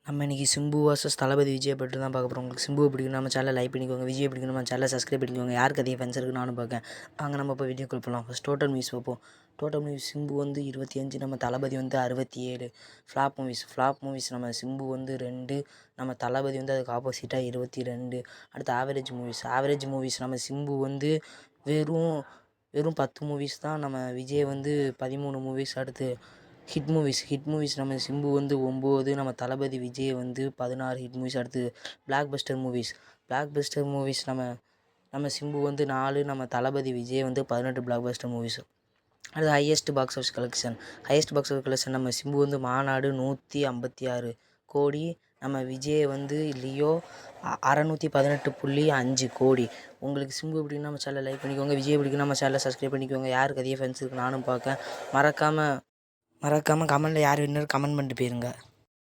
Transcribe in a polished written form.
நம்ம இன்றைக்கி சிம்பு வர்சஸ் தளபதி விஜய் பற்றி தான் பார்க்க போகிறோம். உங்களுக்கு சிம்புவை பிடிக்கும் நம்ம சேனலை லைக் பண்ணிக்கோங்க, விஜய் பிடிக்கும் நம்ம சேனலை சப்ஸ்கிரைப் பண்ணிக்கோங்க. யாருக்கு அதிக ஃபேன்ஸ் இருக்குது நானும் பார்க்கேன். அங்கே நம்ம இப்போ வீடியோ கால் பண்ணலாம். ஃபஸ்ட் டோட்டல் மூவிஸ் பார்ப்போம். டோட்டல் மூவிஸ் சிம்பு வந்து 25, நம்ம தளபதி வந்து 67. ஃப்ளாப் மூவிஸ் நம்ம சிம்பு வந்து 2, நம்ம தளபதி வந்து அதுக்கு ஆப்போசிட்டாக 22. அடுத்து ஆவரேஜ் மூவிஸ் நம்ம சிம்பு வந்து வெறும் 10 மூவிஸ் தான், நம்ம விஜய் வந்து 13 மூவிஸ். அடுத்து ஹிட் மூவிஸ் நம்ம சிம்பு வந்து 9, நம்ம தளபதி விஜய் வந்து 16 ஹிட் மூவிஸ். அடுத்து பிளாக் பஸ்டர் மூவிஸ் நம்ம சிம்பு வந்து 4, நம்ம தளபதி விஜய் வந்து 18 பிளாக் பஸ்டர் மூவிஸ். அடுத்து ஹையஸ்ட் பாக்ஸ் ஆஃபீஸ் கலெக்ஷன் நம்ம சிம்பு வந்து மாநாடு 156 கோடி, நம்ம விஜய் வந்து லியோ 618.5 கோடி. உங்களுக்கு சிம்பு எப்படின்னு நம்ம சேனலை லைக் பண்ணிக்கோங்க, விஜய் எப்படின்னு நம்ம சேனலை சப்ஸ்கிரைப் பண்ணிக்கோங்க. யாருக்கு அதிக ஃபேன்ஸ் இருக்குது நானும் பார்க்கேன். மறக்காமல் கமெண்ட்டில் யார் வேணும்னு கமெண்ட் பண்ணிட்டு போயிருங்க.